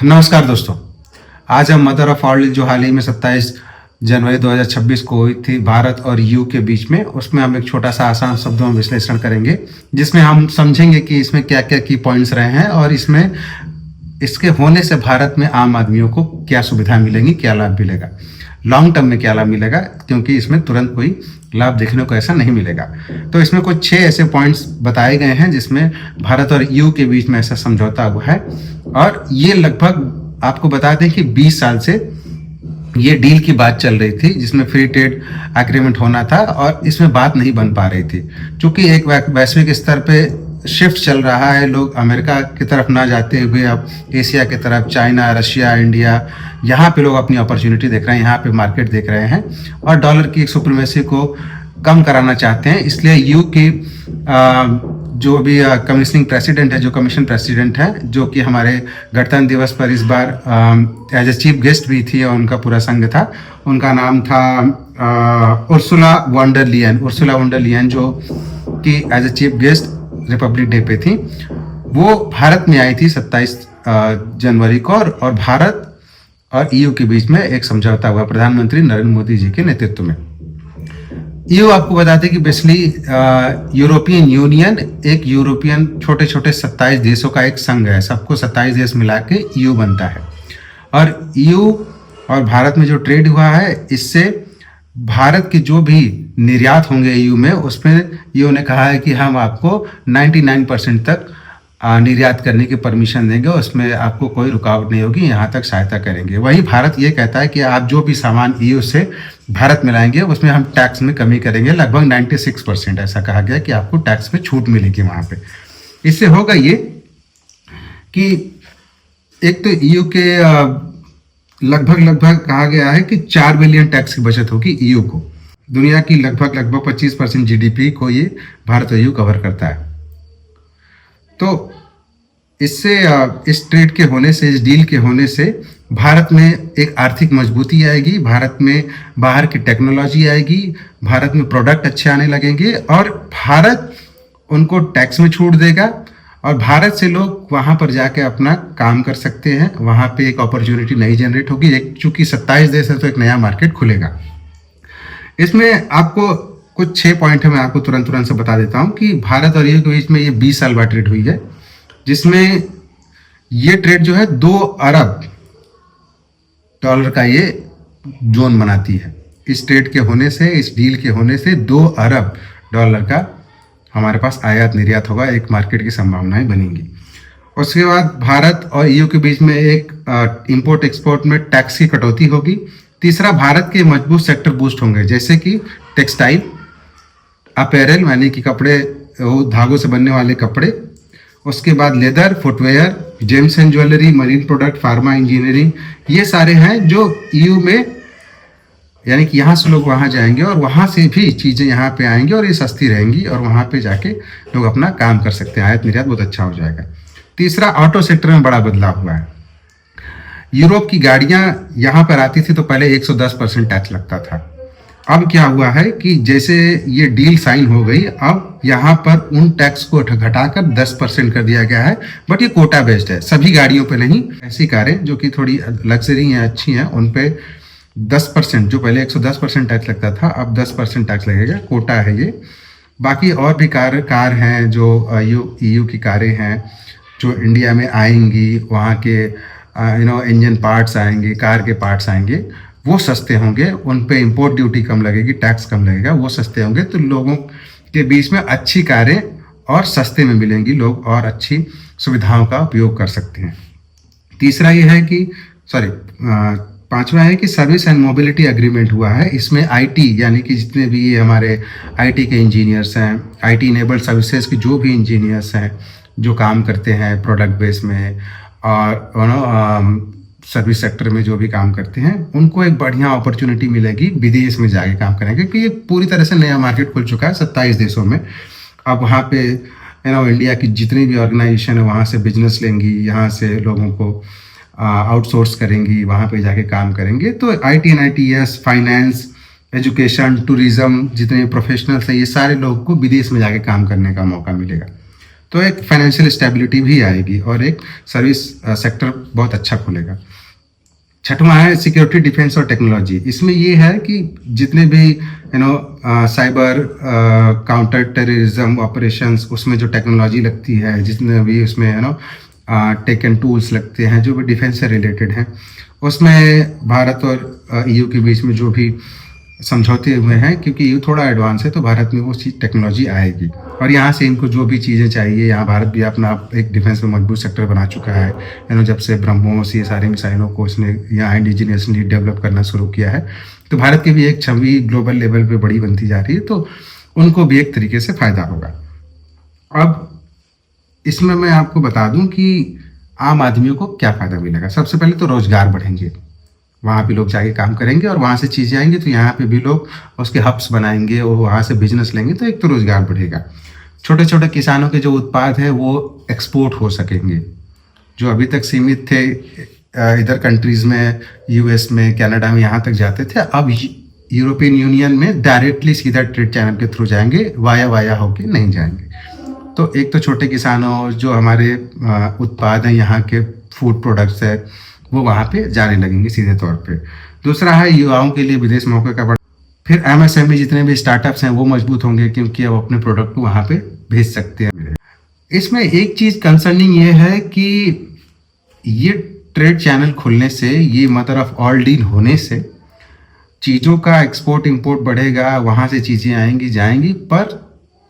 नमस्कार दोस्तों। आज हम मदर ऑफ ऑल जो हाल ही में 27 जनवरी 2026 को हुई थी भारत और यूके के बीच में, उसमें हम एक छोटा सा आसान शब्दों में विश्लेषण करेंगे जिसमें हम समझेंगे कि इसमें क्या क्या की पॉइंट्स रहे हैं और इसमें इसके होने से भारत में आम आदमियों को क्या सुविधा मिलेंगी, क्या लाभ मिलेगा, लॉन्ग टर्म में क्या लाभ मिलेगा, क्योंकि इसमें तुरंत कोई लाभ देखने को ऐसा नहीं मिलेगा। तो इसमें कुछ 6 ऐसे पॉइंट्स बताए गए हैं जिसमें भारत और यूके के बीच में ऐसा समझौता हुआ है और ये लगभग आपको बता दें कि 20 साल से ये डील की बात चल रही थी जिसमें फ्री ट्रेड एग्रीमेंट होना था और इसमें बात नहीं बन पा रही थी क्योंकि एक वैश्विक स्तर पे शिफ्ट चल रहा है। लोग अमेरिका की तरफ ना जाते हुए अब एशिया की तरफ, चाइना, रशिया, इंडिया, यहाँ पे लोग अपनी अपॉर्चुनिटी देख रहे हैं, यहाँ पे मार्केट देख रहे हैं और डॉलर की एक सुप्रीमेसी को कम कराना चाहते हैं। इसलिए यू की जो भी कमीशनिंग प्रेसिडेंट है, जो कमीशन प्रेसिडेंट है, जो कि हमारे गणतंत्र दिवस पर इस बार एज ए चीफ गेस्ट भी थी और उनका पूरा संघ था, उनका नाम था उर्सुला वॉन डर लियन जो कि as a chief guest Republic Day पे थी। वो भारत में आई थी 27 जनवरी को और भारत और ईयू के बीच में एक समझौता हुआ प्रधानमंत्री नरेंद्र मोदी जी के नेतृत्व में। ईयू आपको बताते कि बेसिकली यूरोपियन यूनियन एक यूरोपियन छोटे छोटे 27 देशों का एक संघ है, सबको 27 देश मिला के ईयू बनता है। और ईयू और भारत में जो ट्रेड हुआ है, इससे भारत के जो भी निर्यात होंगे ईयू में, उसमें ईयू ने कहा है कि हम आपको 99% तक निर्यात करने की परमिशन देंगे, उसमें आपको कोई रुकावट नहीं होगी, यहाँ तक सहायता करेंगे। वहीं भारत ये कहता है कि आप जो भी सामान ईयू से भारत में लाएंगे उसमें हम टैक्स में कमी करेंगे, लगभग 96% ऐसा कहा गया कि आपको टैक्स में छूट मिलेगी वहाँ पे। इससे होगा ये कि एक तो ईयू के लगभग कहा गया है कि 4 बिलियन टैक्स की बचत होगी ईयू को। दुनिया की लगभग 25% जीडीपी को ये भारत और ईयू कवर करता है। तो इससे इस ट्रेड के होने से, इस डील के होने से भारत में एक आर्थिक मजबूती आएगी, भारत में बाहर की टेक्नोलॉजी आएगी, भारत में प्रोडक्ट अच्छे आने लगेंगे और भारत उनको टैक्स में छूट देगा और भारत से लोग वहाँ पर जाके अपना काम कर सकते हैं। वहाँ पे एक अपॉर्चुनिटी नई जनरेट होगी, एक चूंकि 27 देश है तो एक नया मार्केट खुलेगा। इसमें आपको कुछ 6 पॉइंट है, मैं आपको तुरंत से बता देता हूँ कि भारत और ईयू के बीच में ये 20 साल बाद ट्रेड हुई है, जिसमें ये ट्रेड जो है 2 अरब डॉलर का ये जोन बनाती है। इस ट्रेड के होने से, इस डील के होने से 2 अरब डॉलर का हमारे पास आयात निर्यात होगा, एक मार्केट की संभावनाएं बनेंगी। उसके बाद भारत और ईयू के बीच में एक इंपोर्ट एक्सपोर्ट में टैक्स की कटौती होगी। तीसरा, भारत के मजबूत सेक्टर बूस्ट होंगे, जैसे कि टेक्सटाइल, अपैरल यानी कि कपड़े, धागों से बनने वाले कपड़े, उसके बाद leather, footwear, James and jewellery, marine product, pharma, engineering, ये सारे हैं जो ईयू में, यानी कि यहाँ से लोग वहाँ जाएंगे और वहाँ से भी चीज़ें यहाँ पे आएंगी और ये सस्ती रहेंगी और वहाँ पे जाके लोग अपना काम कर सकते हैं, आयात निर्यात बहुत अच्छा हो जाएगा। तीसरा, ऑटो सेक्टर में बड़ा बदलाव हुआ है। यूरोप की गाड़ियाँ यहाँ पर आती थी तो पहले 110% टैक्स लगता था। अब क्या हुआ है कि जैसे ये डील साइन हो गई, अब यहाँ पर उन टैक्स को घटाकर 10% कर दिया गया है, बट ये कोटा बेस्ड है, सभी गाड़ियों पे नहीं। ऐसी कारें जो कि थोड़ी लग्जरी हैं, अच्छी हैं, उन पे 10%, जो पहले 110% टैक्स लगता था, अब 10% टैक्स लगेगा, कोटा है ये। बाकी और भी कार हैं जो ईयू की कारें हैं जो इंडिया में आएंगी, वहाँ के इंजन पार्ट्स आएंगे, कार के पार्ट्स आएंगे, वो सस्ते होंगे, उन पे इंपोर्ट ड्यूटी कम लगेगी, टैक्स कम लगेगा, वो सस्ते होंगे, तो लोगों के बीच में अच्छी कारें और सस्ते में मिलेंगी, लोग और अच्छी सुविधाओं का उपयोग कर सकते हैं। तीसरा ये है कि पांचवा है कि सर्विस एंड मोबिलिटी एग्रीमेंट हुआ है। इसमें आईटी यानी कि जितने भी ये हमारे आईटी के इंजीनियर्स हैं, आईटी इनेबल्ड सर्विसेज के जो भी इंजीनियर्स हैं जो काम करते हैं प्रोडक्ट बेस में और सर्विस सेक्टर में जो भी काम करते हैं, उनको एक बढ़िया अपॉर्चुनिटी मिलेगी विदेश में जाके काम करेंगे, क्योंकि ये पूरी तरह से नया मार्केट खुल चुका है 27 देशों में। अब वहाँ पे इंडिया की जितनी भी ऑर्गेनाइजेशन है वहाँ से बिजनेस लेंगी, यहाँ से लोगों को आउटसोर्स करेंगी, वहाँ पे जाके काम करेंगे। तो IT and ITES, finance, education, tourism, जितने प्रोफेशनल्स हैं, ये सारे लोगों को विदेश में जाके काम करने का मौका मिलेगा। तो एक फाइनेंशियल स्टेबिलिटी भी आएगी और एक सर्विस सेक्टर बहुत अच्छा खुलेगा। छठवां है सिक्योरिटी, डिफेंस और टेक्नोलॉजी। इसमें ये है कि जितने भी साइबर काउंटर टेररिज्म ऑपरेशंस, उसमें जो टेक्नोलॉजी लगती है, जितने भी उसमें टेक एंड टूल्स लगते हैं जो भी डिफेंस से रिलेटेड हैं, उसमें भारत और ईयू के बीच में जो भी समझौते हुए हैं, क्योंकि ईयू थोड़ा एडवांस है तो भारत में वो चीज़ टेक्नोलॉजी आएगी और यहाँ से इनको जो भी चीज़ें चाहिए, यहाँ भारत भी अपना एक डिफेंस में मजबूत सेक्टर बना चुका है। जब से ब्रह्मोस ये सारे मिसाइलों को उसने यहाँ इंडिजिनियसली डेवलप करना शुरू किया है, तो भारत की भी एक छवि ग्लोबल लेवल पे बड़ी बनती जा रही है, तो उनको भी एक तरीके से फ़ायदा होगा। अब इसमें मैं आपको बता दूं कि आम आदमियों को क्या फ़ायदा मिलेगा। सबसे पहले तो रोज़गार बढ़ेंगे, वहाँ पे लोग जाके काम करेंगे और वहाँ से चीज़ें आएंगी, तो यहाँ पे भी लोग उसके हब्स बनाएंगे और वहाँ से बिजनेस लेंगे, तो एक तो रोज़गार बढ़ेगा। छोटे छोटे किसानों के जो उत्पाद हैं वो एक्सपोर्ट हो सकेंगे, जो अभी तक सीमित थे इधर कंट्रीज़ में, यूएस में, कनाडा में, यहाँ तक जाते थे, अब यूरोपियन यूनियन में डायरेक्टली सीधा ट्रेड चैनल के थ्रू जाएंगे, वाया होके नहीं जाएंगे। तो एक तो छोटे किसानों, जो हमारे उत्पाद हैं यहाँ के फूड प्रोडक्ट्स है, वो वहाँ पे जाने लगेंगे सीधे तौर पे। दूसरा है युवाओं के लिए विदेश मौके का फिर एमएसएमई जितने भी स्टार्टअप्स हैं वो मजबूत होंगे, क्योंकि अब अपने प्रोडक्ट को वहाँ पे भेज सकते हैं। इसमें एक चीज़ कंसर्निंग ये है कि ये ट्रेड चैनल खुलने से, ये मदर ऑफ ऑल डील होने से चीज़ों का एक्सपोर्ट इंपोर्ट बढ़ेगा, वहाँ से चीज़ें आएंगी जाएंगी, पर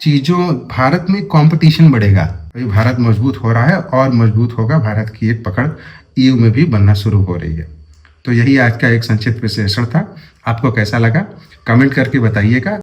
चीज़ों भारत में कंपटीशन बढ़ेगा। भारत मजबूत हो रहा है और मजबूत होगा, भारत की एक पकड़ ईयू में भी बनना शुरू हो रही है। तो यही आज का एक संक्षिप्त विश्लेषण था। आपको कैसा लगा कमेंट करके बताइएगा।